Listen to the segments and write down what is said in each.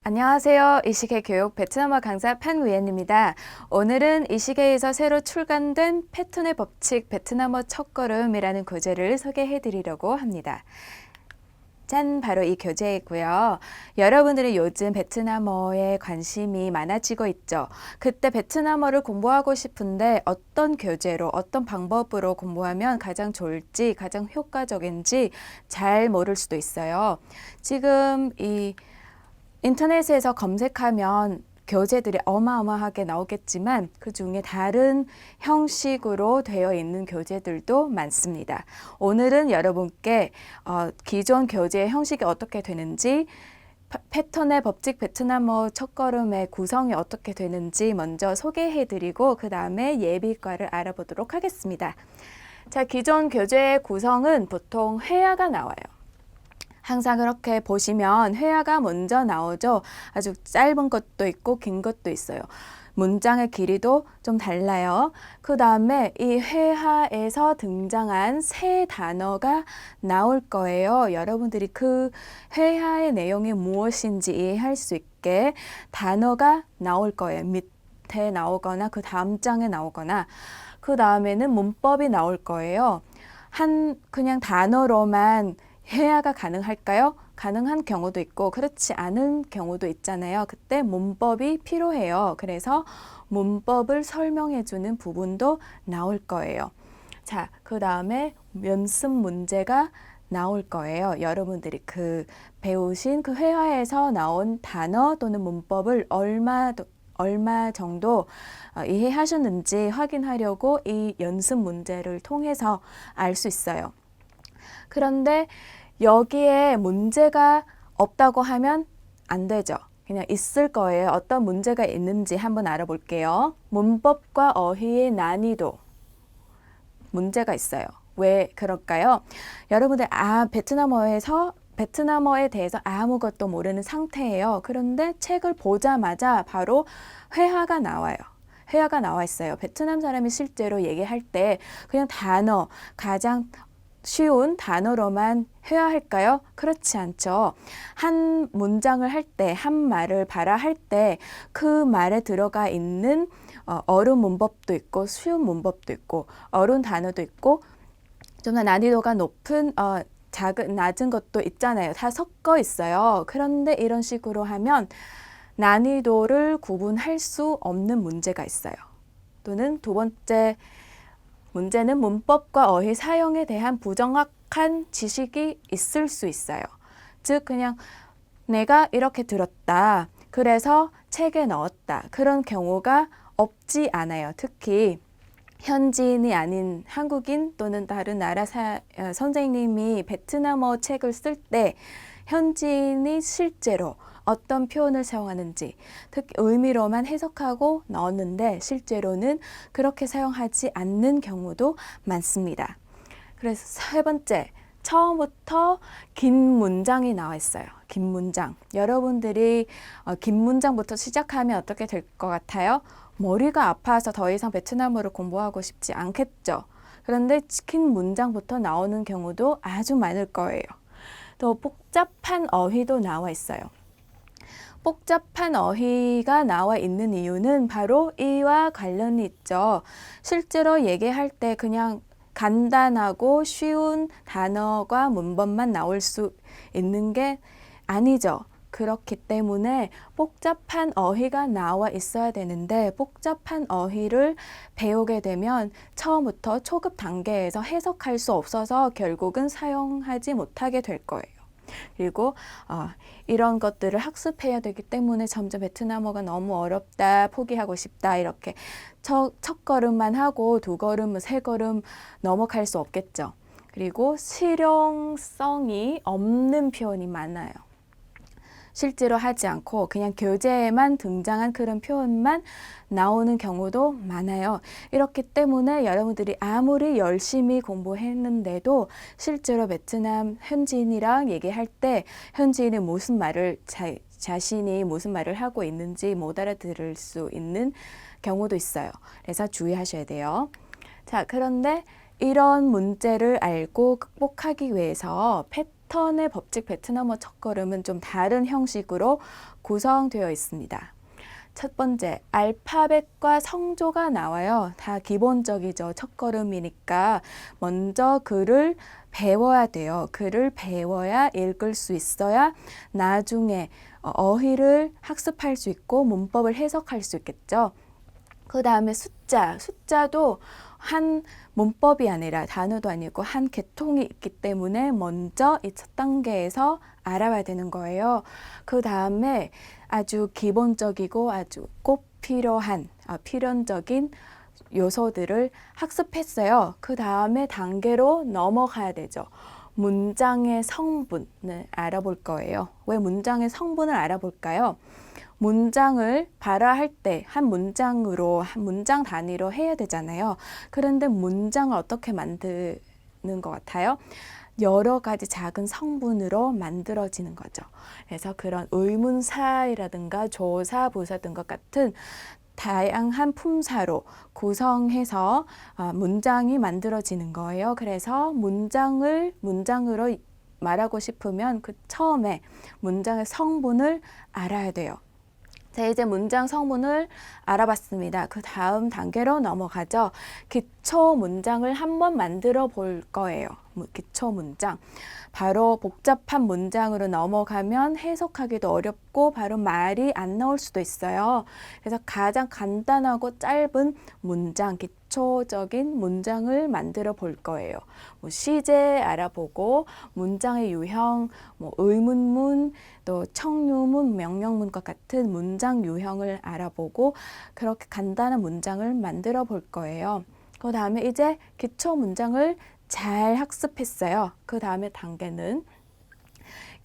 안녕하세요. 이시계 교육 베트남어 강사 판위엔입니다. 오늘은 이시계에서 새로 출간된 패턴의 법칙 베트남어 첫걸음이라는 교재를 소개해 드리려고 합니다. 짠! 바로 이 교재이고요. 여러분들이 요즘 베트남어에 관심이 많아지고 있죠. 그때 베트남어를 공부하고 싶은데 어떤 교재로, 어떤 방법으로 공부하면 가장 좋을지, 가장 효과적인지 잘 모를 수도 있어요. 지금 이 인터넷에서 검색하면 교재들이 어마어마하게 나오겠지만 그 중에 다른 형식으로 되어 있는 교재들도 많습니다. 오늘은 여러분께 기존 교재의 형식이 어떻게 되는지, 패턴의 법칙 베트남어 첫걸음의 구성이 어떻게 되는지 먼저 소개해드리고 그 다음에 예비과를 알아보도록 하겠습니다. 자, 기존 교재의 구성은 보통 회화가 나와요. 항상 그렇게 보시면 회화가 먼저 나오죠. 아주 짧은 것도 있고 긴 것도 있어요. 문장의 길이도 좀 달라요. 그 다음에 이 회화에서 등장한 새 단어가 나올 거예요. 여러분들이 그 회화의 내용이 무엇인지 이해할 수 있게 단어가 나올 거예요. 밑에 나오거나 그 다음 장에 나오거나 그 다음에는 문법이 나올 거예요. 그냥 단어로만 회화가 가능할까요? 가능한 경우도 있고 그렇지 않은 경우도 있잖아요. 그때 문법이 필요해요. 그래서 문법을 설명해 주는 부분도 나올 거예요. 자, 그 다음에 연습 문제가 나올 거예요. 여러분들이 배우신 그 회화에서 나온 단어 또는 문법을 얼마 정도 이해하셨는지 확인하려고 이 연습 문제를 통해서 알 수 있어요. 그런데 여기에 문제가 없다고 하면 안 되죠. 그냥 있을 거예요. 어떤 문제가 있는지 한번 알아볼게요. 문법과 어휘의 난이도 문제가 있어요. 왜 그럴까요? 여러분들 베트남어에 대해서 아무것도 모르는 상태예요. 그런데 책을 보자마자 바로 회화가 나와요. 회화가 나와 있어요. 베트남 사람이 실제로 얘기할 때 그냥 가장 쉬운 단어로만 회화할까요? 그렇지 않죠. 한 문장을 할 때, 한 말을 발화할 때 그 말에 들어가 있는 어려운 문법도 있고 쉬운 문법도 있고 어려운 단어도 있고 좀 더 난이도가 높은 낮은 것도 있잖아요. 다 섞어 있어요. 그런데 이런 식으로 하면 난이도를 구분할 수 없는 문제가 있어요. 또는 두 번째 문제는 문법과 어휘 사용에 대한 부정확한 지식이 있을 수 있어요. 즉 그냥 내가 이렇게 들었다. 그래서 책에 넣었다. 그런 경우가 없지 않아요. 특히 현지인이 아닌 한국인 또는 다른 나라 선생님이 베트남어 책을 쓸 때 현지인이 실제로 어떤 표현을 사용하는지 특히 의미로만 해석하고 넣었는데 실제로는 그렇게 사용하지 않는 경우도 많습니다. 그래서 세 번째, 처음부터 긴 문장이 나와 있어요. 긴 문장. 여러분들이 긴 문장부터 시작하면 어떻게 될 것 같아요? 머리가 아파서 더 이상 베트남어를 공부하고 싶지 않겠죠. 그런데 긴 문장부터 나오는 경우도 아주 많을 거예요. 또 복잡한 어휘도 나와 있어요. 복잡한 어휘가 나와 있는 이유는 바로 이와 관련이 있죠. 실제로 얘기할 때 그냥 간단하고 쉬운 단어가 문법만 나올 수 있는 게 아니죠. 그렇기 때문에 복잡한 어휘가 나와 있어야 되는데 복잡한 어휘를 배우게 되면 처음부터 초급 단계에서 해석할 수 없어서 결국은 사용하지 못하게 될 거예요. 그리고 이런 것들을 학습해야 되기 때문에 점점 베트남어가 너무 어렵다, 포기하고 싶다 이렇게 첫 걸음만 하고 두 걸음, 세 걸음 넘어갈 수 없겠죠. 그리고 실용성이 없는 표현이 많아요. 실제로 하지 않고 그냥 교재에만 등장한 그런 표현만 나오는 경우도 많아요. 이렇기 때문에 여러분들이 아무리 열심히 공부했는데도 실제로 베트남 현지인이랑 얘기할 때 현지인이 자신이 무슨 말을 하고 있는지 못 알아들을 수 있는 경우도 있어요. 그래서 주의하셔야 돼요. 자, 그런데 이런 문제를 알고 극복하기 위해서 패턴의 법칙 베트남어 첫걸음은 좀 다른 형식으로 구성되어 있습니다. 첫 번째, 알파벳과 성조가 나와요. 다 기본적이죠. 첫걸음이니까 먼저 글을 배워야 돼요. 글을 배워야 읽을 수 있어야 나중에 어휘를 학습할 수 있고 문법을 해석할 수 있겠죠. 그 다음에 숫자도 한 문법이 아니라 단어도 아니고 한 계통이 있기 때문에 먼저 이 첫 단계에서 알아봐야 되는 거예요. 그 다음에 아주 기본적이고 아주 꼭 필요한 필연적인 요소들을 학습했어요. 그 다음에 단계로 넘어가야 되죠. 문장의 성분을 알아볼 거예요. 왜 문장의 성분을 알아볼까요? 문장을 발화할 때 한 문장으로, 한 문장 단위로 해야 되잖아요. 그런데 문장을 어떻게 만드는 것 같아요? 여러 가지 작은 성분으로 만들어지는 거죠. 그래서 그런 의문사이라든가 조사, 부사 등 것 같은 다양한 품사로 구성해서 문장이 만들어지는 거예요. 그래서 문장으로 말하고 싶으면 그 처음에 문장의 성분을 알아야 돼요. 자, 이제 문장 성분을 알아봤습니다. 그 다음 단계로 넘어가죠. 기초 문장을 한번 만들어 볼 거예요. 기초 문장. 바로 복잡한 문장으로 넘어가면 해석하기도 어렵고 바로 말이 안 나올 수도 있어요. 그래서 가장 간단하고 짧은 문장, 기초적인 문장을 만들어 볼 거예요. 시제 알아보고 문장의 유형, 의문문, 또 청유문, 명령문과 같은 문장 유형을 알아보고 그렇게 간단한 문장을 만들어 볼 거예요. 그 다음에 이제 기초 문장을 잘 학습했어요. 그 다음에 단계는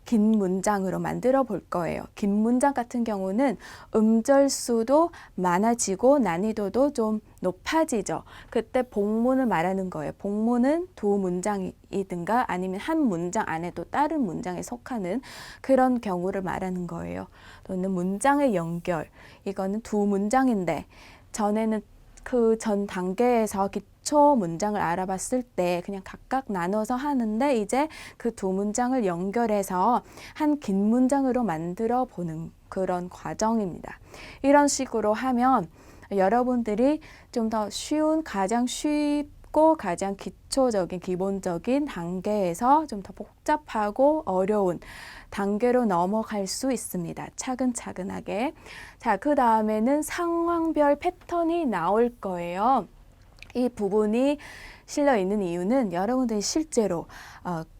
긴 문장으로 만들어 볼 거예요. 긴 문장 같은 경우는 음절 수도 많아지고 난이도도 좀 높아지죠. 그때 복문을 말하는 거예요. 복문은 두 문장이든가 아니면 한 문장 안에도 다른 문장에 속하는 그런 경우를 말하는 거예요. 또는 문장의 연결. 이거는 두 문장인데 전에는 그 전 단계에서 기초 문장을 알아봤을 때 그냥 각각 나눠서 하는데 이제 그 두 문장을 연결해서 한 긴 문장으로 만들어 보는 그런 과정입니다. 이런 식으로 하면 여러분들이 좀 더 쉬운, 가장 쉽고 가장 기초적인, 기본적인 단계에서 좀 더 복잡하고 어려운 단계로 넘어갈 수 있습니다. 차근차근하게. 자, 그 다음에는 상황별 패턴이 나올 거예요. 이 부분이 실려 있는 이유는 여러분들이 실제로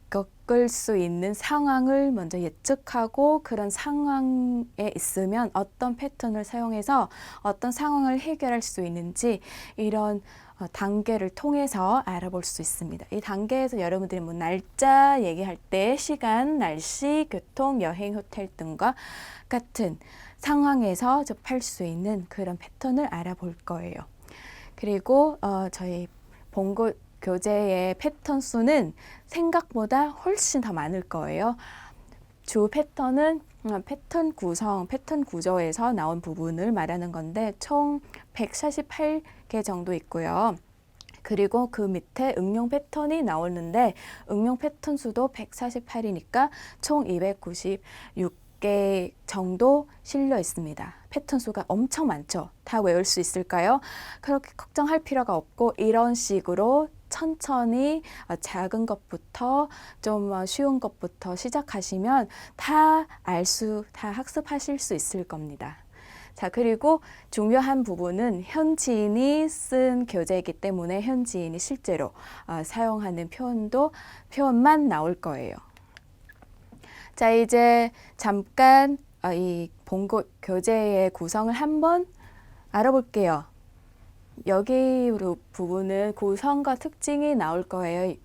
겪을 수 있는 상황을 먼저 예측하고 그런 상황에 있으면 어떤 패턴을 사용해서 어떤 상황을 해결할 수 있는지 이런 단계를 통해서 알아볼 수 있습니다. 이 단계에서 여러분들이 날짜 얘기할 때 시간, 날씨, 교통, 여행, 호텔 등과 같은 상황에서 접할 수 있는 그런 패턴을 알아볼 거예요. 그리고 저희 본고 교재의 패턴 수는 생각보다 훨씬 더 많을 거예요. 주 패턴은 패턴 구성, 패턴 구조에서 나온 부분을 말하는 건데 총 148개 정도 있고요. 그리고 그 밑에 응용 패턴이 나오는데 응용 패턴 수도 148이니까 총 296개 정도 실려 있습니다. 패턴 수가 엄청 많죠. 다 외울 수 있을까요? 그렇게 걱정할 필요가 없고 이런 식으로 천천히 작은 것부터 좀 쉬운 것부터 시작하시면 다 학습하실 수 있을 겁니다. 자, 그리고 중요한 부분은 현지인이 쓴 교재이기 때문에 현지인이 실제로 사용하는 표현만 나올 거예요. 자, 이제 잠깐 이 본고 교재의 구성을 한번 알아볼게요. 여기 부분은 구성과 특징이 나올 거예요.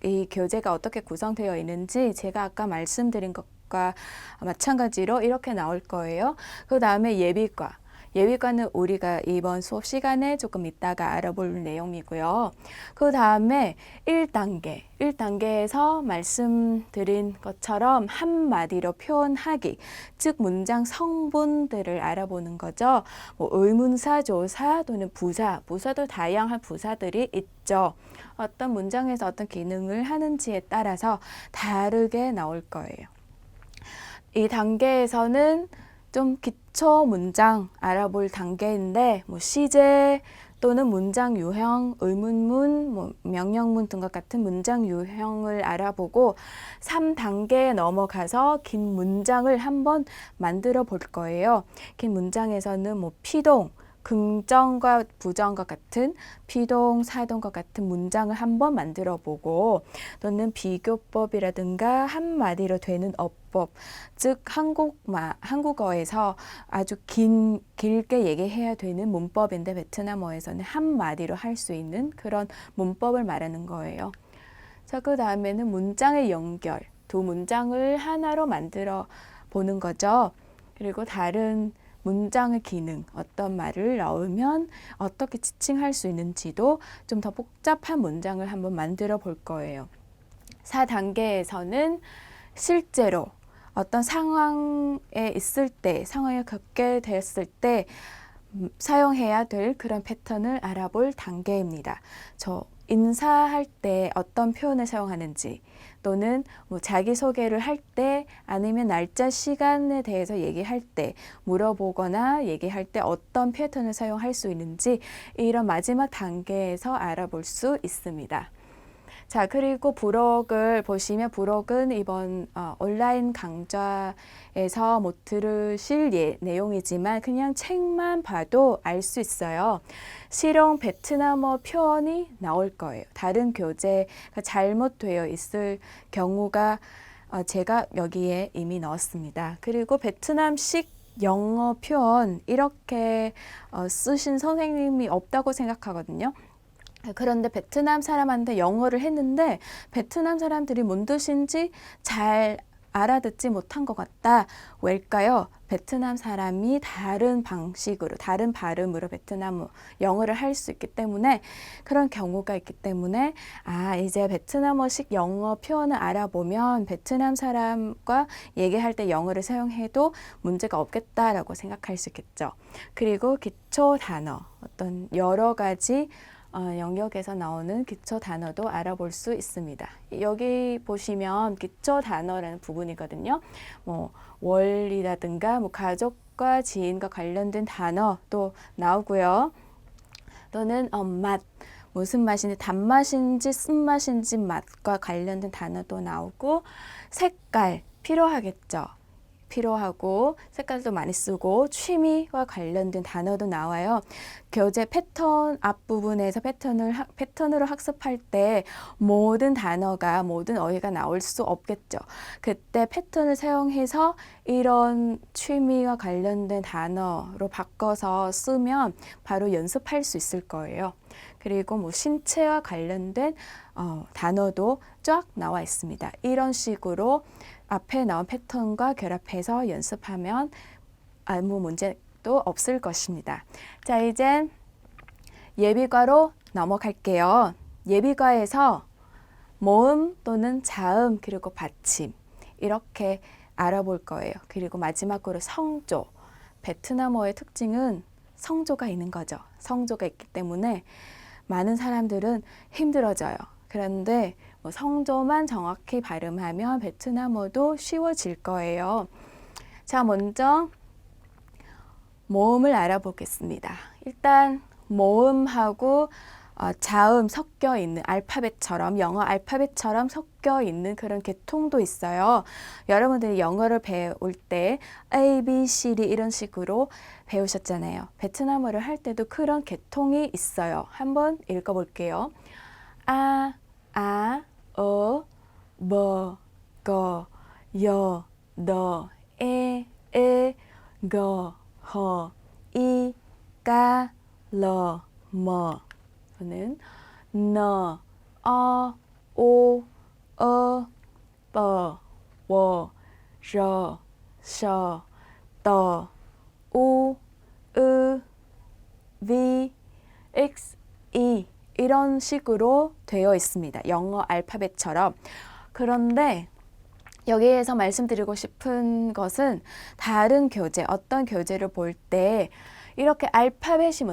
이 교재가 어떻게 구성되어 있는지 제가 아까 말씀드린 것과 마찬가지로 이렇게 나올 거예요. 그 다음에 예비과. 예비과는 우리가 이번 수업 시간에 조금 이따가 알아볼 내용이고요. 그 다음에 1단계에서 말씀드린 것처럼 한마디로 표현하기, 즉 문장 성분들을 알아보는 거죠. 뭐 의문사, 조사 또는 부사도 다양한 부사들이 있죠. 어떤 문장에서 어떤 기능을 하는지에 따라서 다르게 나올 거예요. 이 단계에서는 좀 기초 문장 알아볼 단계인데 뭐 시제 또는 문장 유형, 의문문, 뭐 명령문 등과 같은 문장 유형을 알아보고 3단계에 넘어가서 긴 문장을 한번 만들어 볼 거예요. 긴 문장에서는 뭐 피동, 긍정과 부정과 같은 피동, 사동과 같은 문장을 한번 만들어 보고 또는 비교법이라든가 한마디로 되는 어법, 즉 한국어에서 아주 길게 얘기해야 되는 문법인데 베트남어에서는 한마디로 할 수 있는 그런 문법을 말하는 거예요. 자, 그 다음에는 문장의 연결, 두 문장을 하나로 만들어 보는 거죠. 그리고 다른 문장의 기능, 어떤 말을 넣으면 어떻게 지칭할 수 있는지도 좀 더 복잡한 문장을 한번 만들어 볼 거예요. 4단계에서는 실제로 어떤 상황에 있을 때, 상황에 겪게 됐을 때 사용해야 될 그런 패턴을 알아볼 단계입니다. 인사할 때 어떤 표현을 사용하는지 또는 뭐 자기소개를 할 때 아니면 날짜 시간에 대해서 얘기할 때 물어보거나 얘기할 때 어떤 패턴을 사용할 수 있는지 이런 마지막 단계에서 알아볼 수 있습니다. 자, 그리고 부록을 보시면 부록은 이번 온라인 강좌에서 못 들으실 내용이지만 그냥 책만 봐도 알 수 있어요. 실용 베트남어 표현이 나올 거예요. 다른 교재가 잘못되어 있을 경우가 제가 여기에 이미 넣었습니다. 그리고 베트남식 영어 표현 이렇게 쓰신 선생님이 없다고 생각하거든요. 그런데 베트남 사람한테 영어를 했는데 베트남 사람들이 뭔 뜻인지 잘 알아듣지 못한 것 같다. 왜일까요? 베트남 사람이 다른 방식으로, 다른 발음으로 베트남 영어를 할 수 있기 때문에 그런 경우가 있기 때문에 이제 베트남어식 영어 표현을 알아보면 베트남 사람과 얘기할 때 영어를 사용해도 문제가 없겠다라고 생각할 수 있겠죠. 그리고 기초 단어, 어떤 여러 가지 영역에서 나오는 기초 단어도 알아볼 수 있습니다. 여기 보시면 기초 단어라는 부분이거든요. 뭐 월이라든가 뭐 가족과 지인과 관련된 단어도 나오고요. 또는 맛, 무슨 맛인지 단맛인지 쓴맛인지 맛과 관련된 단어도 나오고 색깔 필요하겠죠. 필요하고 색깔도 많이 쓰고 취미와 관련된 단어도 나와요. 교재 패턴 앞부분에서 패턴으로 학습할 때 모든 단어가 모든 어휘가 나올 수 없겠죠. 그때 패턴을 사용해서 이런 취미와 관련된 단어로 바꿔서 쓰면 바로 연습할 수 있을 거예요. 그리고 뭐 신체와 관련된 단어도 쫙 나와 있습니다. 이런 식으로 앞에 나온 패턴과 결합해서 연습하면 아무 문제도 없을 것입니다. 자, 이제 예비과로 넘어갈게요. 예비과에서 모음 또는 자음 그리고 받침 이렇게 알아볼 거예요. 그리고 마지막으로 성조. 베트남어의 특징은 성조가 있는 거죠. 성조가 있기 때문에 많은 사람들은 힘들어져요. 그런데 성조만 정확히 발음하면 베트남어도 쉬워질 거예요. 자, 먼저 모음을 알아보겠습니다. 일단 모음하고 자음 섞여 있는 알파벳처럼 영어 알파벳처럼 섞여 있는 그런 계통도 있어요. 여러분들이 영어를 배울 때 A, B, C, D 이런 식으로 배우셨잖아요. 베트남어를 할 때도 그런 계통이 있어요. 한번 읽어볼게요. 아, 버, 거, 여, 너, 에, 거, 허, 이, 까, 러, 머. 는 너, 오, 버, 워, 러, 셔, 떠, 우, 으, V, X, E 이런 식으로 되어 있습니다. 영어 알파벳처럼. 그런데 여기에서 말씀드리고 싶은 것은 다른 교재, 어떤 교재를 볼 때 이렇게 알파벳이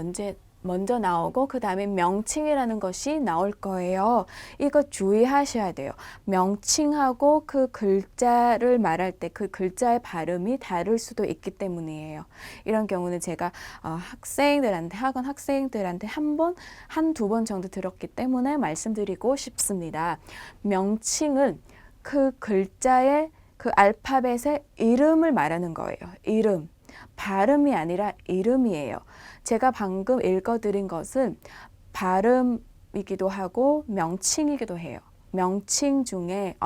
먼저 나오고 그 다음에 명칭이라는 것이 나올 거예요. 이거 주의하셔야 돼요. 명칭하고 그 글자를 말할 때 그 글자의 발음이 다를 수도 있기 때문이에요. 이런 경우는 제가 학원 학생들한테 한두 번 정도 들었기 때문에 말씀드리고 싶습니다. 명칭은 그 글자의 그 알파벳의 이름을 말하는 거예요. 이름. 발음이 아니라 이름이에요. 제가 방금 읽어드린 것은 발음이기도 하고 명칭이기도 해요. 명칭 중에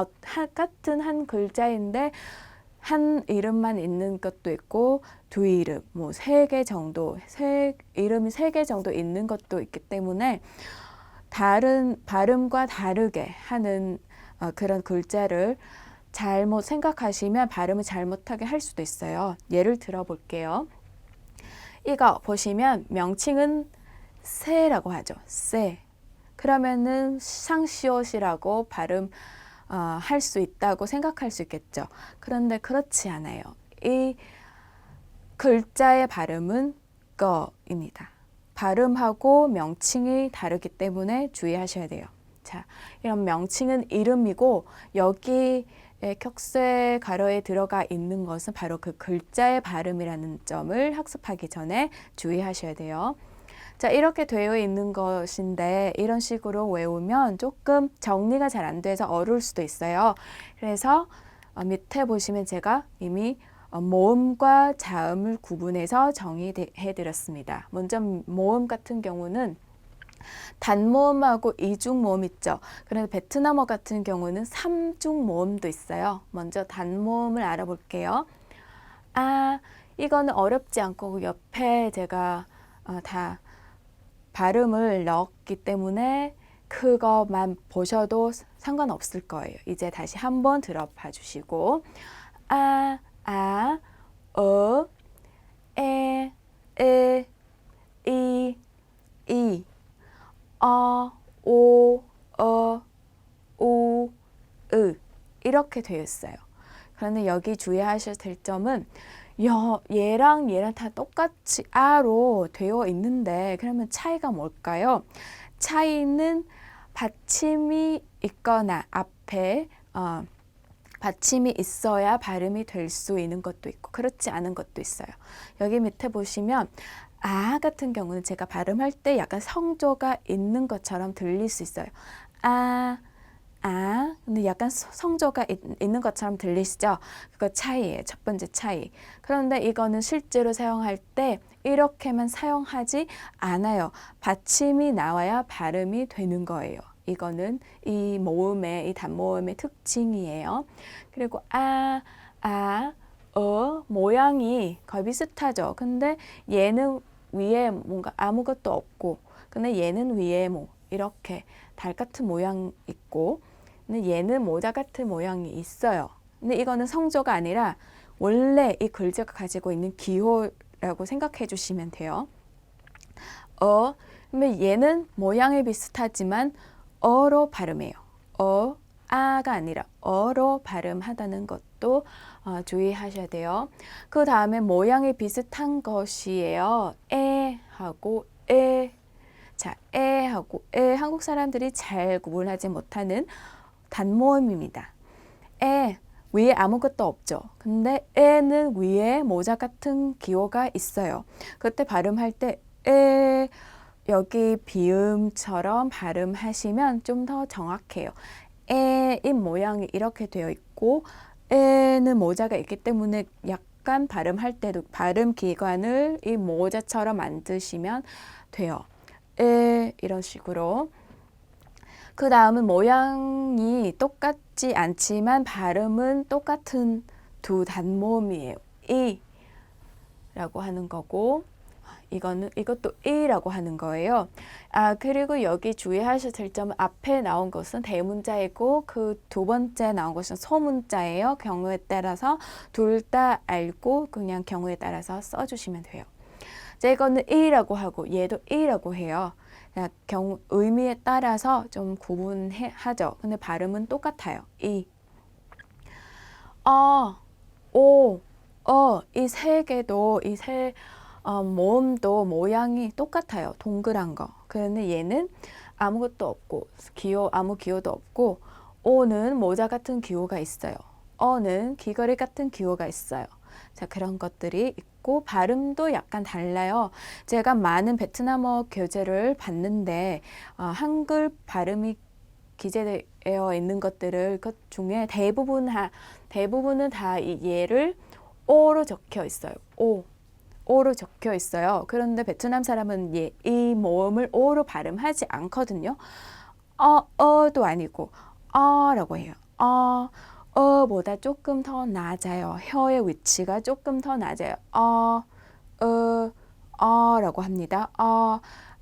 같은 한 글자인데 한 이름만 있는 것도 있고 두 이름, 뭐 세 개 정도, 이름이 세 개 정도 있는 것도 있기 때문에 다른 발음과 다르게 하는 그런 글자를 잘못 생각하시면 발음을 잘못하게 할 수도 있어요. 예를 들어 볼게요. 이거 보시면 명칭은 새라고 하죠. 새. 그러면은 샹시옷이라고 발음 할 수 있다고 생각할 수 있겠죠. 그런데 그렇지 않아요. 이 글자의 발음은 거입니다. 발음하고 명칭이 다르기 때문에 주의하셔야 돼요. 자, 이런 명칭은 이름이고 여기 격세 가로에 들어가 있는 것은 바로 그 글자의 발음이라는 점을 학습하기 전에 주의하셔야 돼요. 자, 이렇게 되어 있는 것인데 이런 식으로 외우면 조금 정리가 잘 안 돼서 어려울 수도 있어요. 그래서 밑에 보시면 제가 이미 모음과 자음을 구분해서 정의해 드렸습니다. 먼저 모음 같은 경우는 단모음하고 이중모음 있죠. 그런데 베트남어 같은 경우는 삼중모음도 있어요. 먼저 단모음을 알아볼게요. 이거는 어렵지 않고 옆에 제가 다 발음을 넣었기 때문에 그것만 보셔도 상관없을 거예요. 이제 다시 한번 들어봐 주시고 에, 이 오, 우, 이렇게 되어 있어요. 그런데 여기 주의하셔야 될 점은 얘랑 다 똑같이 아로 되어 있는데 그러면 차이가 뭘까요? 차이는 받침이 있거나 앞에 받침이 있어야 발음이 될 수 있는 것도 있고 그렇지 않은 것도 있어요. 여기 밑에 보시면 같은 경우는 제가 발음할 때 약간 성조가 있는 것처럼 들릴 수 있어요. 근데 약간 성조가 있는 것처럼 들리시죠? 그거 차이예요. 첫 번째 차이. 그런데 이거는 실제로 사용할 때 이렇게만 사용하지 않아요. 받침이 나와야 발음이 되는 거예요. 이거는 이 단모음의 특징이에요. 그리고 모양이 거의 비슷하죠. 근데 얘는 위에 뭔가 아무것도 없고, 근데 얘는 위에 이렇게 달 같은 모양 있고, 근데 얘는 모자 같은 모양이 있어요. 근데 이거는 성조가 아니라 원래 이 글자가 가지고 있는 기호라고 생각해 주시면 돼요. 근데 얘는 모양이 비슷하지만 어로 발음해요. 아가 아니라 어로 발음하다는 것도 주의하셔야 돼요. 그 다음에 모양이 비슷한 것이에요. 하고 자, 하고 한국 사람들이 잘 구분하지 못하는 단모음입니다. 위에 아무것도 없죠. 근데 는 위에 모자 같은 기호가 있어요. 그때 발음할 때 여기 비음처럼 발음하시면 좀 더 정확해요. 이 모양이 이렇게 되어 있고 는 모자가 있기 때문에 약간 발음할 때도 발음 기관을 이 모자처럼 만드시면 돼요. 이런 식으로. 그 다음은 모양이 똑같지 않지만 발음은 똑같은 두 단모음이에요. 라고 하는 거고 이것도 이라고 하는 거예요. 그리고 여기 주의하셔야 될 점은 앞에 나온 것은 대문자이고 그 두 번째 나온 것은 소문자예요. 경우에 따라서 둘 다 알고 그냥 경우에 따라서 써주시면 돼요. 자, 이거는 이라고 하고 얘도 이라고 해요. 경우 의미에 따라서 좀 구분하죠. 근데 발음은 똑같아요. 이, 오, 이 세 개도 모음도 모양이 똑같아요. 동그란 거. 그런데 얘는 아무것도 없고 아무 기호도 없고 오는 모자 같은 기호가 있어요. 어는 귀걸이 같은 기호가 있어요. 자, 그런 것들이 있고 발음도 약간 달라요. 제가 많은 베트남어 교재를 봤는데 한글 발음이 기재되어 있는 것들을 그 중에 대부분은 다 이 얘를 오로 적혀 있어요. 오로 적혀 있어요. 그런데 베트남 사람은 이 모음을 오로 발음하지 않거든요. 어도 아니고 라고 해요. 어보다 조금 더 낮아요. 혀의 위치가 조금 더 낮아요. 라고 합니다.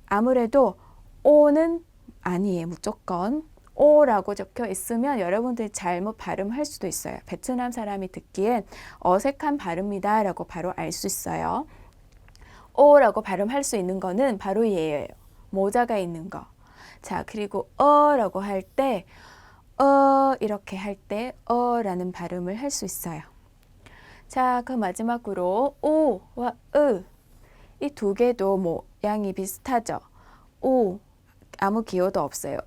아무래도 오는 아니에요. 무조건 오라고 적혀 있으면 여러분들이 잘못 발음할 수도 있어요. 베트남 사람이 듣기엔 어색한 발음이다 라고 바로 알 수 있어요. 오라고 발음할 수 있는 거는 바로 얘예요. 모자가 있는 거. 자, 그리고 라고 할 때 이렇게 할 때 라는 발음을 할 수 있어요. 자, 그 마지막으로 오와 이 두 개도 모양이 비슷하죠. 오 아무 기호도 없어요.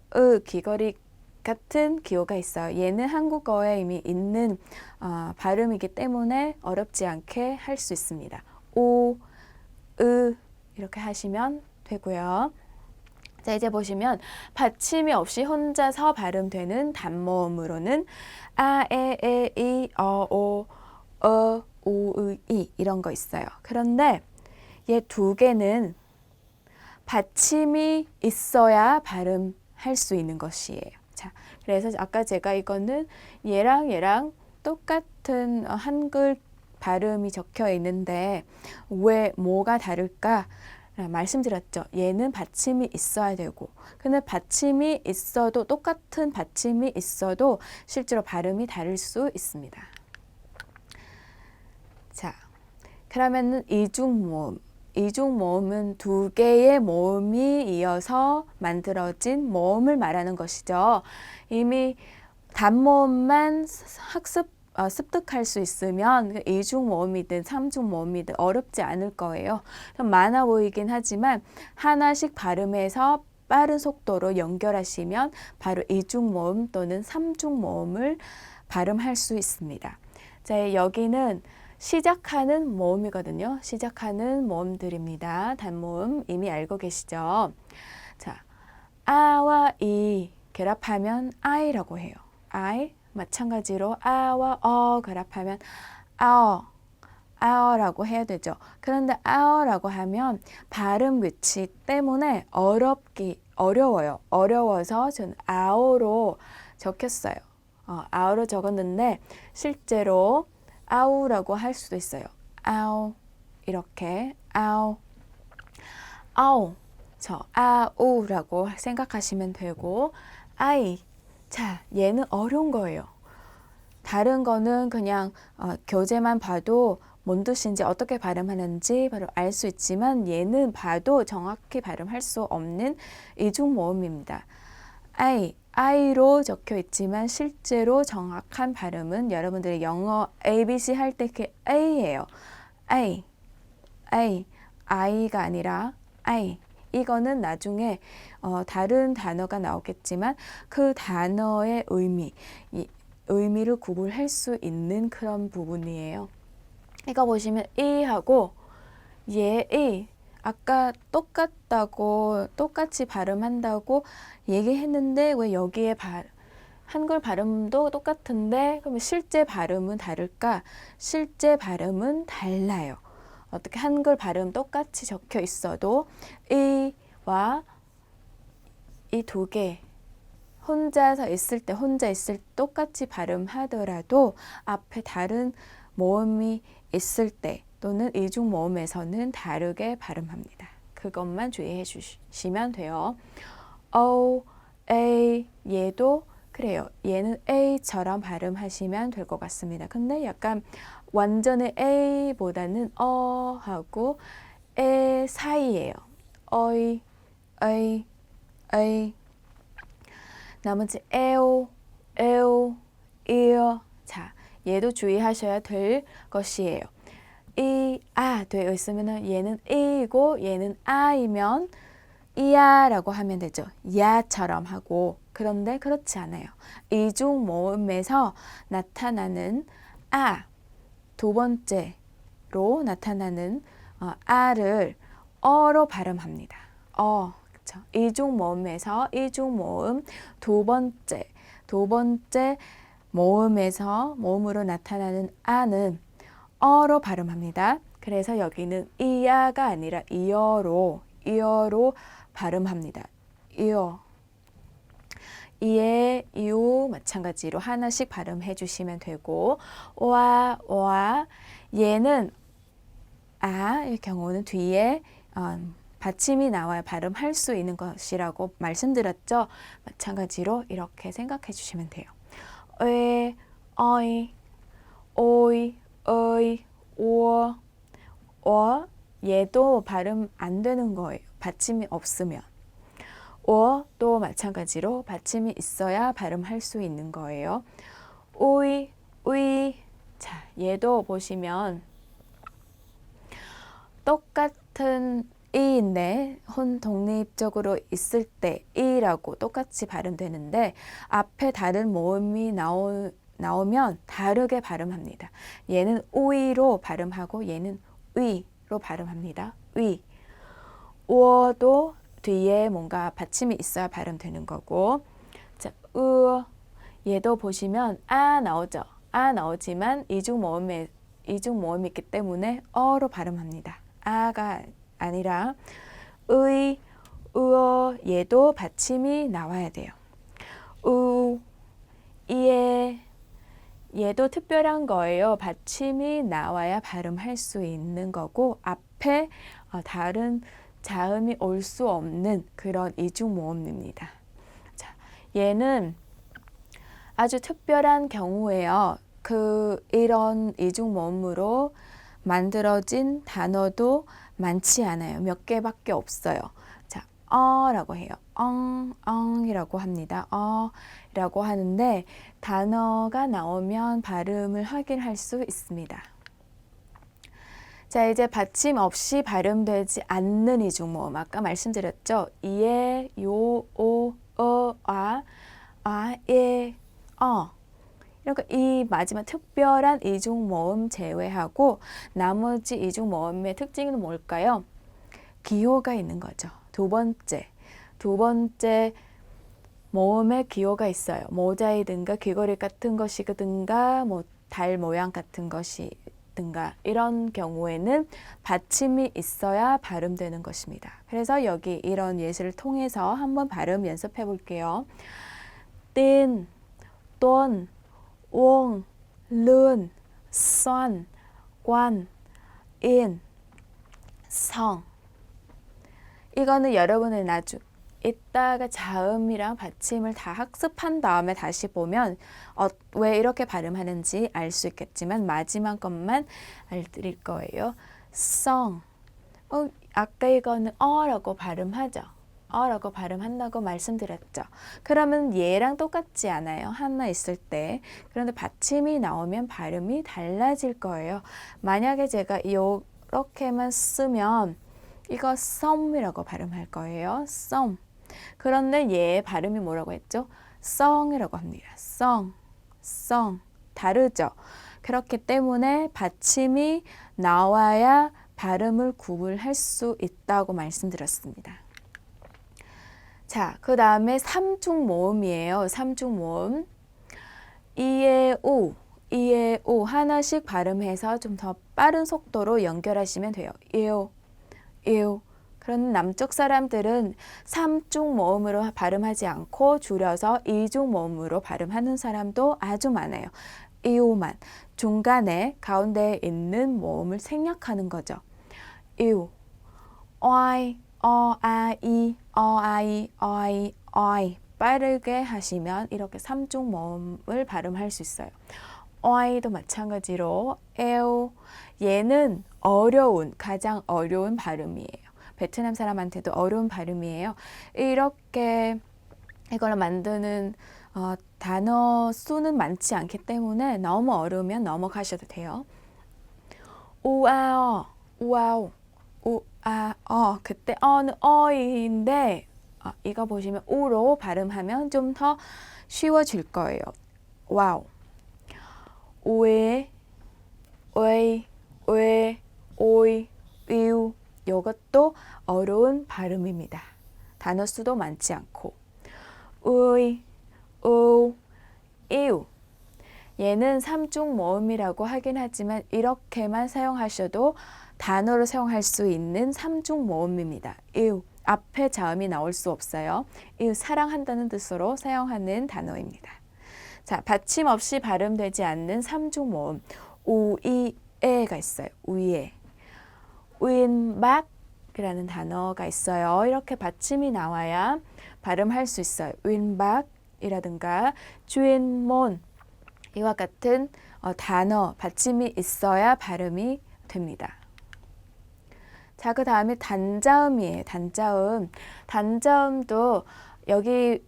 귀걸이 같은 기호가 있어요. 얘는 한국어에 이미 있는 발음이기 때문에 어렵지 않게 할 수 있습니다. 오, 이렇게 하시면 되고요. 자, 이제 보시면 받침이 없이 혼자서 발음되는 단모음으로는 아, 에, 이, 오, 우, 이 이런 거 있어요. 그런데 얘 두 개는 받침이 있어야 발음할 수 있는 것이에요. 자, 그래서 아까 제가 이거는 얘랑 똑같은 한글 발음이 적혀 있는데 왜 뭐가 다를까 말씀드렸죠. 얘는 받침이 있어야 되고 근데 받침이 있어도 똑같은 받침이 있어도 실제로 발음이 다를 수 있습니다. 자, 그러면은 이중모음. 이중모음은 두 개의 모음이 이어서 만들어진 모음을 말하는 것이죠. 이미 단모음만 습득할 수 있으면 이중모음이든 삼중모음이든 어렵지 않을 거예요. 좀 많아 보이긴 하지만 하나씩 발음해서 빠른 속도로 연결하시면 바로 이중모음 또는 삼중모음을 발음할 수 있습니다. 자, 여기는 시작하는 모음이거든요. 시작하는 모음들입니다. 단모음 이미 알고 계시죠? 자, 아와 이 결합하면 아이라고 해요. 아이 마찬가지로 아와 결합하면 아어라고 해야 되죠. 그런데 아어라고 하면 발음 위치 때문에 어려워요. 어려워서 저는 아오로 적혔어요. 아오로 적었는데 실제로 아우라고 할 수도 있어요. 아우 이렇게 아우 저 아우라고 생각하시면 되고 아이 자 얘는 어려운 거예요. 다른 거는 그냥 교재만 봐도 뭔 뜻인지 어떻게 발음하는지 바로 알 수 있지만 얘는 봐도 정확히 발음할 수 없는 이중모음입니다. I로 적혀 있지만 실제로 정확한 발음은 여러분들이 영어 ABC 할 때 그 A예요. I가 아니라 I. 이거는 나중에 다른 단어가 나오겠지만 그 단어의 의미를 구분할 수 있는 그런 부분이에요. 이거 보시면 E하고 얘 아까 똑같이 발음한다고 얘기했는데 왜 여기에 한글 발음도 똑같은데 그럼 실제 발음은 다를까? 실제 발음은 달라요. 어떻게 한글 발음 똑같이 적혀 있어도 이와 이 두 개 혼자 있을 때 똑같이 발음하더라도 앞에 다른 모음이 있을 때 또는 이중 모음에서는 다르게 발음합니다. 그것만 주의해 주시면 돼요. 얘도 그래요. 얘는 A처럼 발음하시면 될 것 같습니다. 근데 약간 완전히 A보다는 하고 에 사이예요. 어이, 에이, 에이. 나머지 에오, 에오, 이어. 자, 얘도 주의하셔야 될 것이에요. 이, 아 되어 있으면 얘는 이고 얘는 아이면 이야라고 하면 되죠. 야처럼 하고. 그런데 그렇지 않아요. 이중 모음에서 나타나는 아, 두 번째로 나타나는 아를 어로 발음합니다. 그렇죠. 이중 모음에서 이중 모음 두 번째 모음으로 나타나는 아는 어로 발음합니다. 그래서 여기는 이야가 아니라 이어로 발음합니다. 이어. 이에, 이우 마찬가지로 하나씩 발음해 주시면 되고, 와, 얘는 이 경우는 뒤에 받침이 나와야 발음할 수 있는 것이라고 말씀드렸죠. 마찬가지로 이렇게 생각해 주시면 돼요. 에, 어이, 오이, 어이, 얘도 발음 안 되는 거예요. 받침이 없으면. 또 마찬가지로 받침이 있어야 발음할 수 있는 거예요. 우이. 자, 얘도 보시면 똑같은 이인데 혼독립적으로 있을 때 이라고 똑같이 발음되는데 앞에 다른 모음이 나오면 다르게 발음합니다. 얘는 우이로 발음하고 얘는 위로 발음합니다. 위. 우어도 뒤에 뭔가 받침이 있어야 발음되는 거고. 자, 얘도 보시면 나오죠. 나오지만 이중 모음이 있기 때문에 어로 발음합니다. 아가 아니라 으어 얘도 받침이 나와야 돼요. 이에 얘도 특별한 거예요. 받침이 나와야 발음할 수 있는 거고 앞에 다른 자음이 올 수 없는 그런 이중 모음입니다. 자, 얘는 아주 특별한 경우에요. 이런 이중 모음으로 만들어진 단어도 많지 않아요. 몇 개밖에 없어요. 자, 라고 해요. 이라고 합니다. 라고 하는데 단어가 나오면 발음을 확인할 수 있습니다. 자, 이제 받침 없이 발음되지 않는 이중 모음. 아까 말씀드렸죠. 이에, 요, 오, 예, 이렇게 이 마지막 특별한 이중 모음 제외하고 나머지 이중 모음의 특징은 뭘까요? 기호가 있는 거죠. 두 번째 모음에 기호가 있어요. 모자이든가 귀걸이 같은 것이든가 달 모양 같은 것이든가 이런 경우에는 받침이 있어야 발음되는 것입니다. 그래서 여기 이런 예시를 통해서 한번 발음 연습해 볼게요. 틴, 돈, 옹, 른, 선, 관, 인, 성. 이거는 여러분의 이따가 자음이랑 받침을 다 학습한 다음에 다시 보면 왜 이렇게 발음하는지 알 수 있겠지만 마지막 것만 알려드릴 거예요. 성. 아까 이거는 라고 발음하죠. 라고 발음한다고 말씀드렸죠. 그러면 얘랑 똑같지 않아요. 하나 있을 때. 그런데 받침이 나오면 발음이 달라질 거예요. 만약에 제가 이렇게만 쓰면 이거 썸이라고 발음할 거예요. 썸. 그런데 얘의 발음이 뭐라고 했죠? 썽이라고 합니다. 썽. 다르죠? 그렇기 때문에 받침이 나와야 발음을 구분할 수 있다고 말씀드렸습니다. 자, 그 다음에 삼중 모음이에요. 삼중 모음. 이에 우 하나씩 발음해서 좀 더 빠른 속도로 연결하시면 돼요. 이오. 그런 남쪽 사람들은 삼중 모음으로 발음하지 않고 줄여서 이중 모음으로 발음하는 사람도 아주 많아요. 이오만 중간에 가운데에 있는 모음을 생략하는 거죠. 이오, 어이, 어아이 빠르게 하시면 이렇게 삼중 모음을 발음할 수 있어요. 어이도 마찬가지로 에오. 얘는 어려운, 가장 어려운 발음이에요. 베트남 사람한테도 어려운 발음이에요. 이렇게 이걸 만드는 단어 수는 많지 않기 때문에 너무 어려우면 넘어가셔도 돼요. 우아어, 우아오, 우아어. 그때 어는 어인데 이거 보시면 우로 발음하면 좀 더 쉬워질 거예요. 와우. 우에, 웨이, 웨, 오이, 위우. 이것도 어려운 발음입니다. 단어 수도 많지 않고. 우이, 우, 이우. 얘는 삼중 모음이라고 하긴 하지만 이렇게만 사용하셔도 단어로 사용할 수 있는 삼중 모음입니다. 이우. 앞에 자음이 나올 수 없어요. 이우, 사랑한다는 뜻으로 사용하는 단어입니다. 자, 받침 없이 발음되지 않는 삼중 모음. 우이에가 있어요. 우이에. 윈박이라는 단어가 있어요. 이렇게 받침이 나와야 발음할 수 있어요. 윈박이라든가 주인몬 이와 같은 단어 받침이 있어야 발음이 됩니다. 자, 그 다음에 단자음이에요. 단자음. 단자음도 여기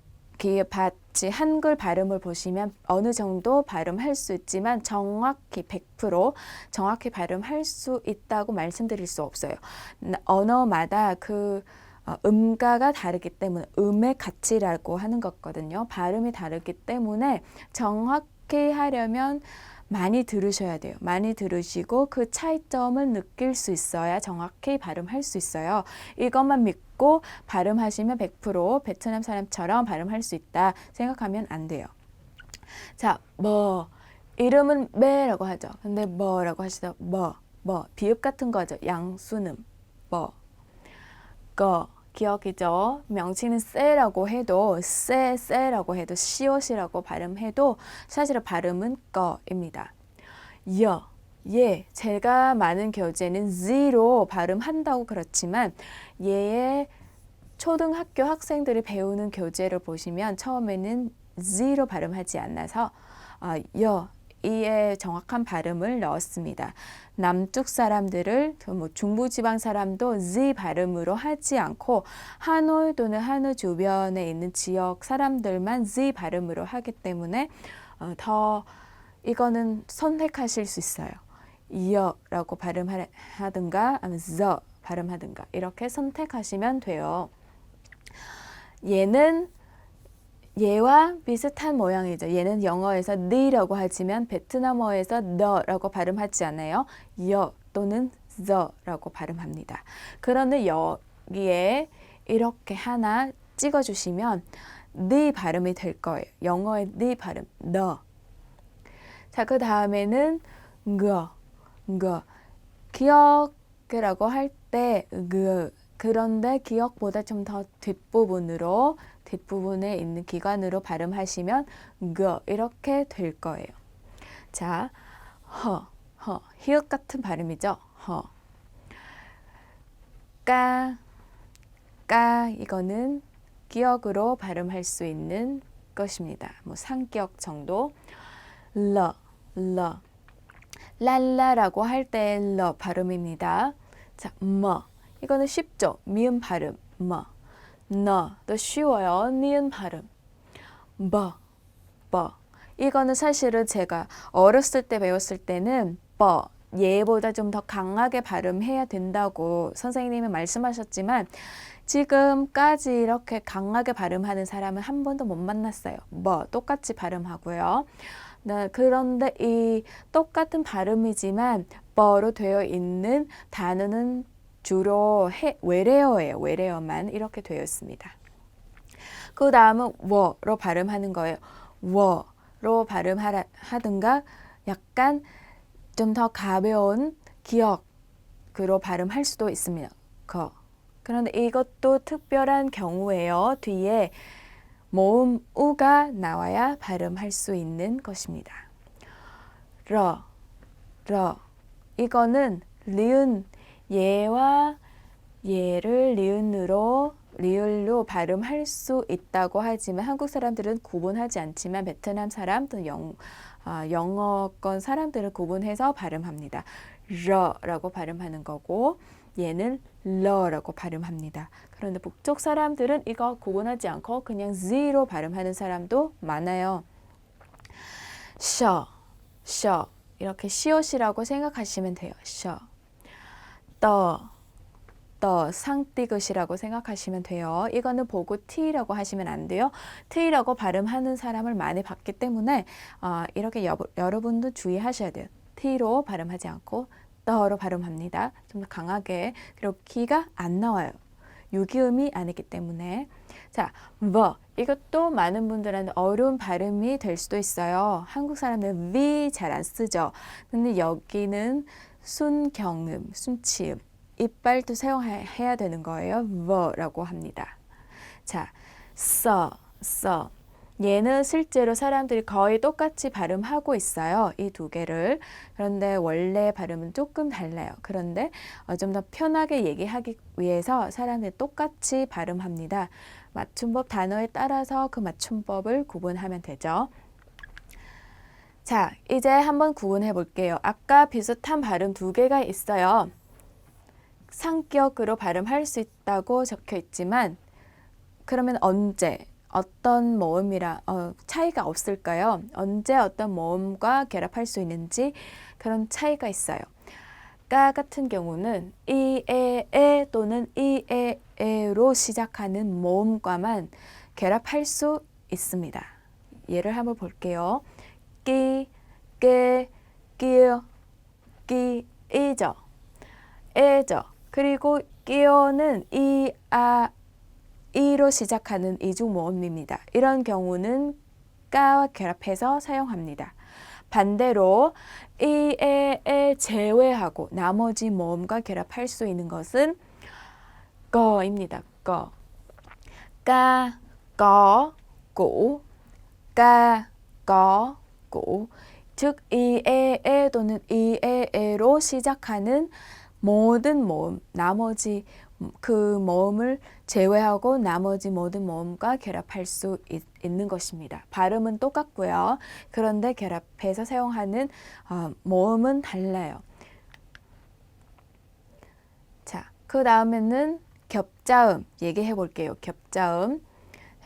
한글 발음을 보시면 어느 정도 발음할 수 있지만 정확히 100% 정확히 발음할 수 있다고 말씀드릴 수 없어요. 언어마다 그 음가가 다르기 때문에 음의 가치라고 하는 거거든요. 발음이 다르기 때문에 정확히 하려면 많이 들으셔야 돼요. 많이 들으시고 그 차이점을 느낄 수 있어야 정확히 발음할 수 있어요. 이것만 믿고 발음하시면 100% 베트남 사람처럼 발음할 수 있다 생각하면 안 돼요. 자, 이름은 매라고 하죠. 근데 뭐라고 하시죠? 비읍 같은 거죠. 양수는 기억이죠. 명칭은 쎄라고 해도 쎄라고 해도 시옷이라고 발음해도 사실은 발음은 꺼입니다. 제가 많은 교재는 Z로 발음한다고 그렇지만 얘의 초등학교 학생들이 배우는 교재를 보시면 처음에는 Z로 발음하지 않아서 이의 정확한 발음을 넣었습니다. 남쪽 사람들을 중부지방 사람도 Z 발음으로 하지 않고 하노이 또는 하노이 주변에 있는 지역 사람들만 Z 발음으로 하기 때문에 더 이거는 선택하실 수 있어요. 이어라고 발음하든가 아니면 저 발음하든가 이렇게 선택하시면 돼요. 얘와 비슷한 모양이죠. 얘는 영어에서 니라고 하지만 베트남어에서 너라고 발음하지 않아요. 여 또는 저라고 발음합니다. 그런데 여기에 이렇게 하나 찍어주시면 니 발음이 될 거예요. 영어의 니 발음, 너. 자, 그 다음에는 기억이라고 할 때 그런데 기억보다 좀 더 뒷부분에 있는 기관으로 발음하시면 이렇게 될 거예요. 자, 히읗 같은 발음이죠. 이거는 기억으로 발음할 수 있는 것입니다. 상기억 정도. 랄라라고 할 때 러 발음입니다. 자, 이거는 쉽죠. 미음 발음. 더 쉬워요. 니은 발음. 이거는 사실은 제가 어렸을 때 배웠을 때는 얘보다 좀 더 강하게 발음해야 된다고 선생님이 말씀하셨지만 지금까지 이렇게 강하게 발음하는 사람은 한 번도 못 만났어요. 똑같이 발음하고요. 그런데 이 똑같은 발음이지만 로 되어 있는 단어는 주로 외래어예요. 외래어만 이렇게 되어 있습니다. 그 다음은 워로 발음하는 거예요. 워로 발음하든가 약간 좀 더 가벼운 기억으로 발음할 수도 있습니다. 그런데 이것도 특별한 경우예요. 뒤에 모음 우가 나와야 발음할 수 있는 것입니다. 이거는 리은 얘와 얘를 리은으로 리을로 발음할 수 있다고 하지만 한국 사람들은 구분하지 않지만 베트남 사람 또는 영어권 사람들은 구분해서 발음합니다. 러라고 발음하는 거고 얘는 러라고 발음합니다. 그런데 북쪽 사람들은 이거 구분하지 않고 그냥 Z로 발음하는 사람도 많아요. 셔 이렇게 시옷이라고 생각하시면 돼요. 셔. 떠 상띠긋이라고 생각하시면 돼요. 이거는 보고 T라고 하시면 안 돼요. T라고 발음하는 사람을 많이 봤기 때문에 이렇게 여러분도 주의하셔야 돼요. T로 발음하지 않고 떠로 발음합니다. 좀 더 강하게. 그리고 기가 안 나와요. 유기음이 아니기 때문에. 자, 이것도 많은 분들한테 어려운 발음이 될 수도 있어요. 한국 사람들은 V 잘 안 쓰죠. 근데 여기는 순경음, 순치음. 이빨도 사용해야 되는 거예요. 라고 합니다. 자, 써. 얘는 실제로 사람들이 거의 똑같이 발음하고 있어요. 이 두 개를. 그런데 원래 발음은 조금 달라요. 그런데 좀 더 편하게 얘기하기 위해서 사람들이 똑같이 발음합니다. 맞춤법 단어에 따라서 그 맞춤법을 구분하면 되죠. 자, 이제 한번 구분해 볼게요. 아까 비슷한 발음 두 개가 있어요. 상격으로 발음할 수 있다고 적혀 있지만 그러면 언제 어떤 모음이라 차이가 없을까요? 언제 어떤 모음과 결합할 수 있는지 그런 차이가 있어요. 까 같은 경우는 이에에 또는 이에에로 시작하는 모음과만 결합할 수 있습니다. 예를 한번 볼게요. 끼, 깨, 끼어, 끼, 이죠. 에죠. 그리고 끼어는 이로 시작하는 이중 모음입니다. 이런 경우는 까와 결합해서 사용합니다. 반대로 이에 제외하고 나머지 모음과 결합할 수 있는 것은 거입니다. 거. 까, 거, 고, 까, 거, 고. 즉 이에 또는 이에로 시작하는 모든 모음, 나머지 그 모음을 제외하고 나머지 모든 모음과 결합할 수 있는 것입니다. 발음은 똑같고요. 그런데 결합해서 사용하는 모음은 달라요. 자, 그 다음에는 겹자음 얘기해 볼게요.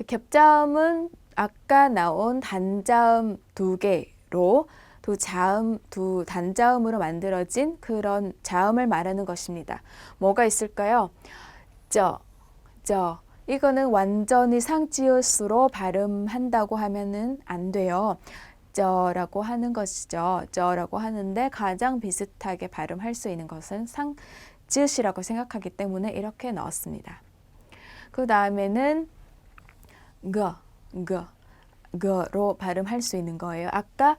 겹자음은 아까 나온 단자음 두 개로 두 단자음으로 만들어진 그런 자음을 말하는 것입니다. 뭐가 있을까요? 이거는 완전히 상지읒으로 발음한다고 하면은 안 돼요. 라고 하는 것이죠. 라고 하는데 가장 비슷하게 발음할 수 있는 것은 상지읒이라고 생각하기 때문에 이렇게 넣었습니다. 그 다음에는 거로 발음할 수 있는 거예요. 아까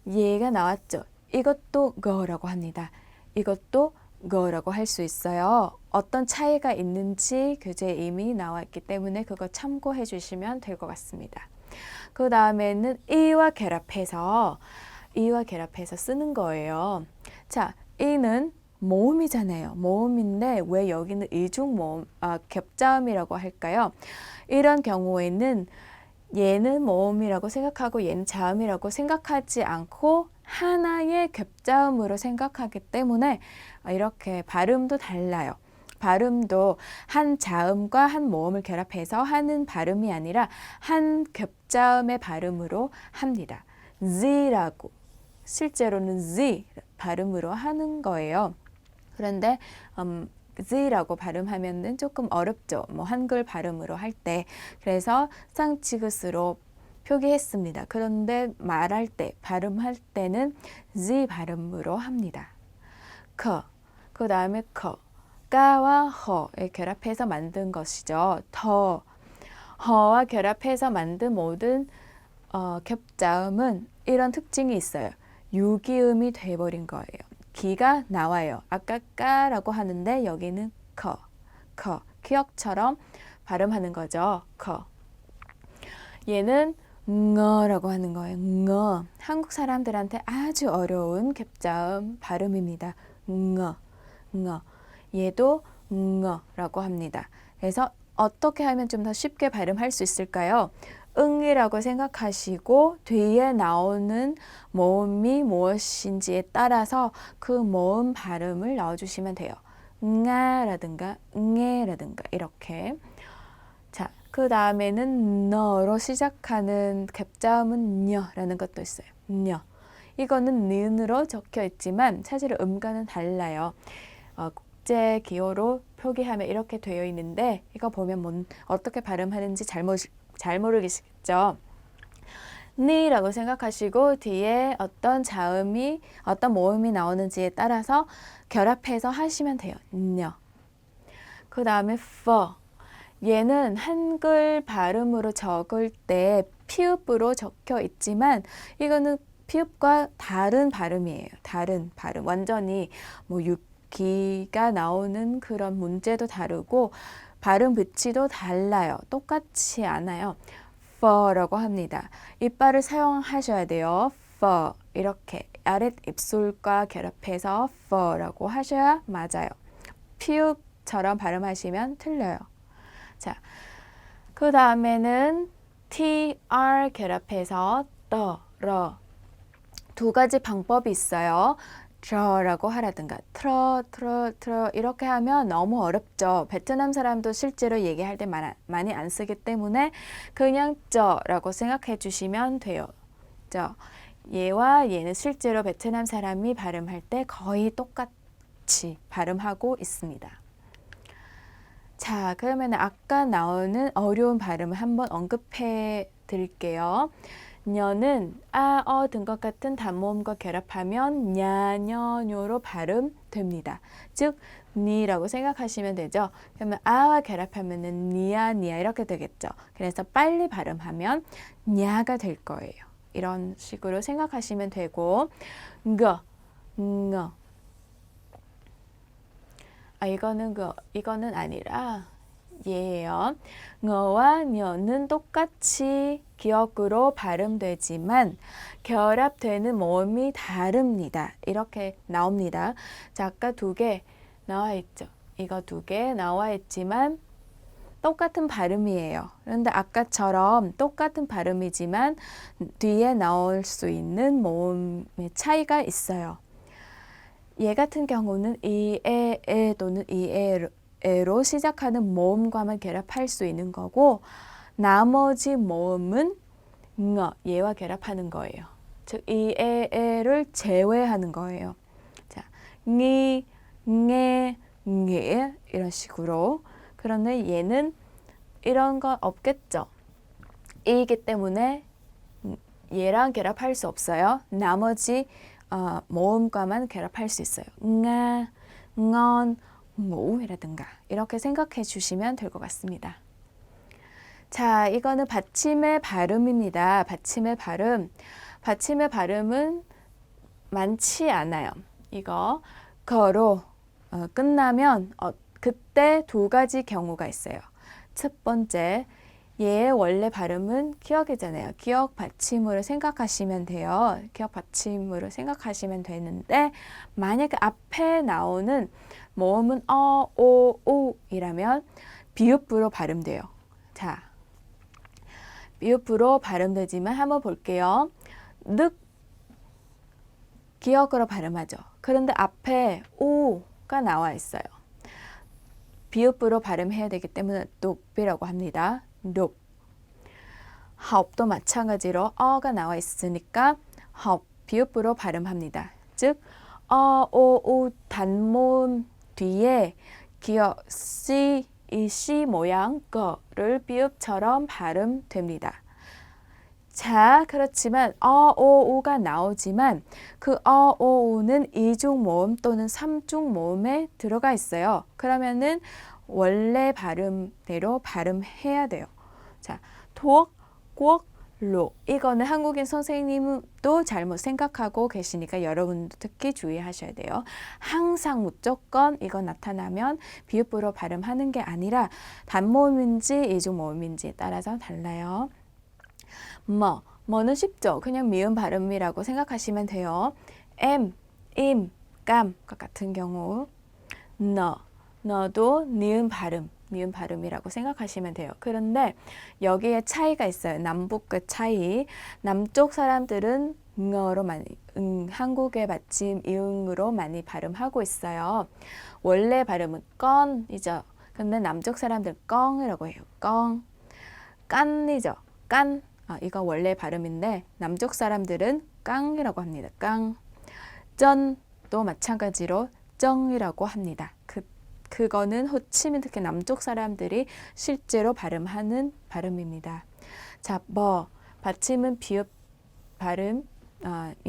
얘가 나왔죠. 이것도 거라고 합니다. 이것도 거라고 할 수 있어요. 어떤 차이가 있는지 교재에 이미 나와 있기 때문에 그거 참고해 주시면 될 것 같습니다. 그 다음에는 이와 결합해서 쓰는 거예요. 자, 이는 모음이잖아요. 모음인데 왜 여기는 이중 모음, 겹자음이라고 할까요? 이런 경우에는 얘는 모음이라고 생각하고 얘는 자음이라고 생각하지 않고 하나의 겹자음으로 생각하기 때문에 이렇게 발음도 달라요. 발음도 한 자음과 한 모음을 결합해서 하는 발음이 아니라 한 겹자음의 발음으로 합니다. Z라고 실제로는 Z 발음으로 하는 거예요. 그런데 Z라고 발음하면은 조금 어렵죠. 한글 발음으로 할 때. 그래서 쌍지긋으로 표기했습니다. 그런데 말할 때, 발음할 때는 Z 발음으로 합니다. 그 다음에 까와 허에 결합해서 만든 것이죠. 허와 결합해서 만든 모든 겹자음은 이런 특징이 있어요. 유기음이 돼버린 거예요. 기가 나와요. 아까 까라고 하는데 여기는 기억처럼 발음하는 거죠. 얘는 ng라고 하는 거예요. ng. 한국 사람들한테 아주 어려운 겹자음 발음입니다. ng. 얘도 ng라고 합니다. 그래서 어떻게 하면 좀 더 쉽게 발음할 수 있을까요? 응이라고 생각하시고 뒤에 나오는 모음이 무엇인지에 따라서 그 모음 발음을 넣어주시면 돼요. 응아라든가 응애라든가 이렇게. 자, 그 다음에는 너로 시작하는 겹자음은 녀라는 것도 있어요. 녀. 이거는 니은으로 적혀 있지만 사실 음과는 달라요. 국제 기호로 표기하면 이렇게 되어 있는데 이거 보면 어떻게 발음하는지 잘 모르겠죠. 니라고 생각하시고 뒤에 어떤 자음이 어떤 모음이 나오는지에 따라서 결합해서 하시면 돼요. 녀. 그 다음에 for. 얘는 한글 발음으로 적을 때 피읍으로 적혀 있지만 이거는 피읍과 다른 발음이에요. 다른 발음. 완전히 뭐 기가 나오는 그런 문제도 다르고 발음 배치도 달라요. 똑같지 않아요. for라고 합니다. 이빨을 사용하셔야 돼요. for 이렇게 아랫 입술과 결합해서 for라고 하셔야 맞아요. 피읍처럼 발음하시면 틀려요. 자, 그 다음에는 tr 결합해서 떠러 두 가지 방법이 있어요. 트러라고 하라든가 트러 이렇게 하면 너무 어렵죠. 베트남 사람도 실제로 얘기할 때 많이 안 쓰기 때문에 그냥 쩌라고 생각해 주시면 돼요. 쩌. 얘와 얘는 실제로 베트남 사람이 발음할 때 거의 똑같이 발음하고 있습니다. 자, 그러면 아까 나오는 어려운 발음을 한번 언급해 드릴게요. 녀는 아, 어 등 것 같은 단모음과 결합하면 냐, 녀, 뇨로 발음됩니다. 즉, 니라고 생각하시면 되죠. 그러면 아와 결합하면은 니야, 니야 이렇게 되겠죠. 그래서 빨리 발음하면 냐가 될 거예요. 이런 식으로 생각하시면 되고, 거, 거. 아, 이거는 아니라 얘예요. ng와 녀는 똑같이 기역으로 발음되지만 결합되는 모음이 다릅니다. 이렇게 나옵니다. 자, 아까 두 개 나와 있죠. 이거 두 개 나와 있지만 똑같은 발음이에요. 그런데 아까처럼 똑같은 발음이지만 뒤에 나올 수 있는 모음의 차이가 있어요. 얘 같은 경우는 에 또는 에로 시작하는 모음과만 결합할 수 있는 거고 나머지 모음은 얘와 결합하는 거예요. 즉 에를 제외하는 거예요. 자, 니, 녜, 녜 이런 식으로. 그런데 얘는 이런 거 없겠죠. 이기 때문에 얘랑 결합할 수 없어요. 나머지 모음과만 결합할 수 있어요. nga, ngon, ngủ 이라든가 이렇게 생각해 주시면 될 것 같습니다. 자, 이거는 받침의 발음입니다. 받침의 발음. 받침의 발음은 많지 않아요. 이거 거로 끝나면 그때 두 가지 경우가 있어요. 첫 번째, 얘의 원래 발음은 기역이잖아요. 기역 받침으로 생각하시면 돼요. 기역 받침으로 생각하시면 되는데 만약에 앞에 나오는 모음은 오 이라면 비읍으로 발음돼요. 자, 비읍으로 발음되지만 한번 볼게요. 늑 기역으로 발음하죠. 그런데 앞에 오가 나와 있어요. 비읍으로 발음해야 되기 때문에 높이라고 합니다. 높. 하업도 마찬가지로 어가 나와 있으니까 하업 비읍으로 발음합니다. 즉 오 단모음 뒤에 기역 이 C 모양 거를 비읍처럼 발음됩니다. 자, 그렇지만 오가 나오지만 그 오는 이중 모음 또는 삼중 모음에 들어가 있어요. 그러면은 원래 발음대로 발음해야 돼요. 자, 독, 꼭, 로. 이거는 한국인 선생님도 잘못 생각하고 계시니까 여러분도 특히 주의하셔야 돼요. 항상 무조건 이거 나타나면 비읍으로 발음하는 게 아니라 단모음인지 이중모음인지에 따라서 달라요. 뭐는 쉽죠. 그냥 미음 발음이라고 생각하시면 돼요. 임, 감 같은 경우 너도 니은 발음, 미음 발음이라고 생각하시면 돼요. 그런데 여기에 차이가 있어요. 남북과 차이. 남쪽 사람들은 응어로 많이, 한국의 받침 이응으로 많이 발음하고 있어요. 원래 발음은 건이죠. 근데 남쪽 사람들 껑이라고 해요. 껑. 깐이죠. 깐. 이거 원래 발음인데 남쪽 사람들은 깡이라고 합니다. 깡. 쩐도 마찬가지로 쩡이라고 합니다. 그거는 호치민 특히 남쪽 사람들이 실제로 발음하는 발음입니다. 자, 뭐 받침은 비읍 발음이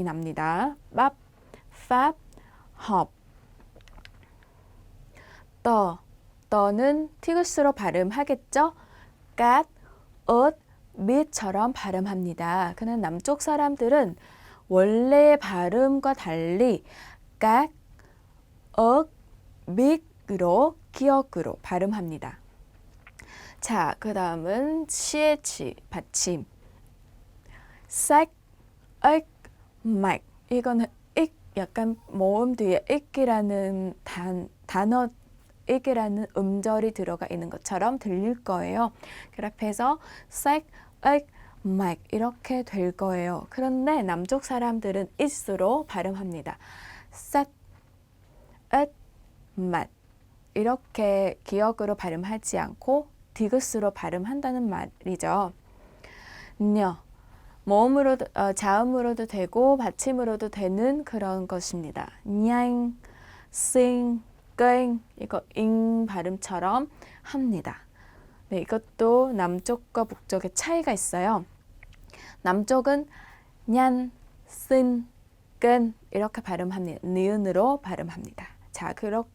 납니다. 밥, 팝, 헙. 떠는 티그스로 발음하겠죠? 갓, 엇, 밑처럼 발음합니다. 그는 남쪽 사람들은 원래의 발음과 달리 깍, 억, 밑으로 기억으로 발음합니다. 자, 그 다음은 CH 받침. 싹, 엑, 막. 이거는 익, 약간 모음 뒤에 익이라는 단어 익이라는 음절이 들어가 있는 것처럼 들릴 거예요. 그래서 싹, 엑, 막 이렇게 될 거예요. 그런데 남쪽 사람들은 it으로 발음합니다. 싹, 엑, 막 이렇게 기억으로 발음하지 않고 디귿으로 발음한다는 말이죠. 녀, 모음으로 자음으로도 되고 받침으로도 되는 그런 것입니다. 냥, 싱, 깽 이거 잉 발음처럼 합니다. 네, 이것도 남쪽과 북쪽의 차이가 있어요. 남쪽은 냔, 쓴, 끈 이렇게 발음합니다. 니은으로 발음합니다. 자, 그럴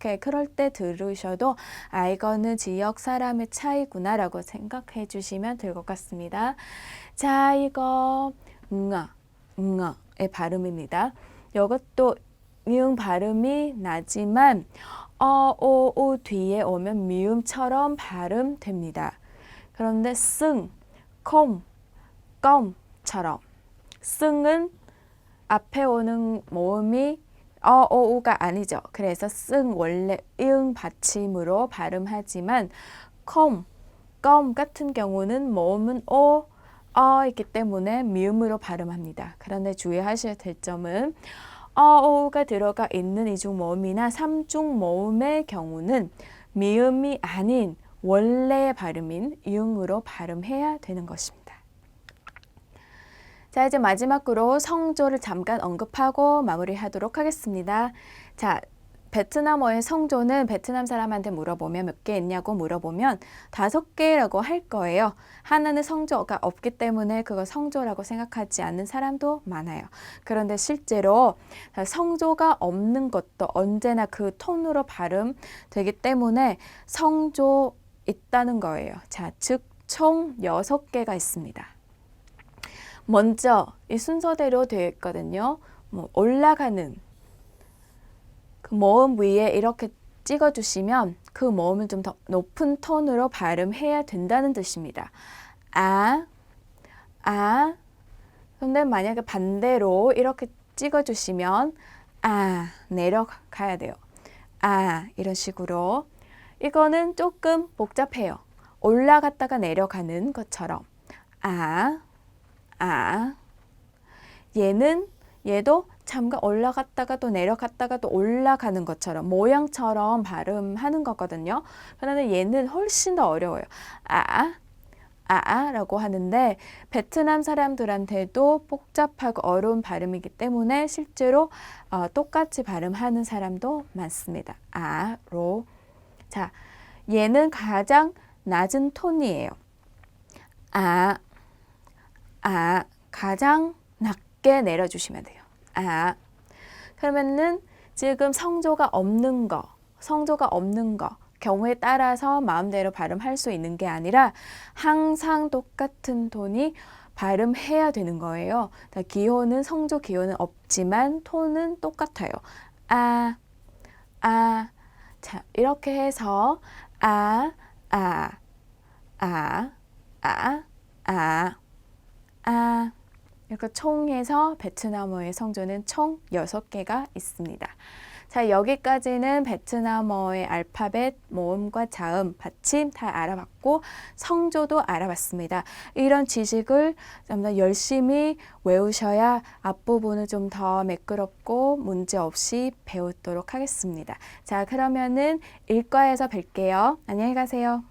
때 들으셔도 이거는 지역 사람의 차이구나라고 생각해 주시면 될 것 같습니다. 자, 이거 응어의 발음입니다. 이것도 미음 발음이 나지만 오, 우 뒤에 오면 미음처럼 발음됩니다. 그런데 승, 콩, 껌처럼 승은 앞에 오는 모음이 오, 우가 아니죠. 그래서 승 원래 이응 받침으로 발음하지만 콩, 껌 같은 경우는 모음은 오, 있기 때문에 미음으로 발음합니다. 그런데 주의하셔야 될 점은 오가 들어가 있는 이중 모음이나 삼중 모음의 경우는 미음이 아닌 원래의 발음인 이응으로 발음해야 되는 것입니다. 자, 이제 마지막으로 성조를 잠깐 언급하고 마무리하도록 하겠습니다. 자, 베트남어의 성조는 베트남 사람한테 물어보면 몇 개 있냐고 물어보면 5개라고 할 거예요. 하나는 성조가 없기 때문에 그거 성조라고 생각하지 않는 사람도 많아요. 그런데 실제로 성조가 없는 것도 언제나 그 톤으로 발음되기 때문에 성조 있다는 거예요. 자, 즉 총 6개가 있습니다. 먼저 이 순서대로 되어 있거든요. 올라가는 그 모음 위에 이렇게 찍어주시면 그 모음을 좀 더 높은 톤으로 발음해야 된다는 뜻입니다. 근데 만약에 반대로 이렇게 찍어주시면 내려가야 돼요. 이런 식으로. 이거는 조금 복잡해요. 올라갔다가 내려가는 것처럼 얘도 잠깐 올라갔다가 또 내려갔다가 또 올라가는 것처럼 모양처럼 발음하는 거거든요. 그런데 얘는 훨씬 더 어려워요. 라고 하는데 베트남 사람들한테도 복잡하고 어려운 발음이기 때문에 실제로 똑같이 발음하는 사람도 많습니다. 로. 자, 얘는 가장 낮은 톤이에요. 가장 낮게 내려주시면 돼요. 그러면은 지금 성조가 없는 거 경우에 따라서 마음대로 발음할 수 있는 게 아니라 항상 똑같은 톤이 발음해야 되는 거예요. 기호는 성조 기호는 없지만 톤은 똑같아요. 자, 이렇게 해서 이렇게 총해서 베트남어의 성조는 총 6개가 있습니다. 자, 여기까지는 베트남어의 알파벳, 모음과 자음, 받침 다 알아봤고 성조도 알아봤습니다. 이런 지식을 좀 더 열심히 외우셔야 앞부분을 좀 더 매끄럽고 문제 없이 배우도록 하겠습니다. 자, 그러면은 일과에서 뵐게요. 안녕히 가세요.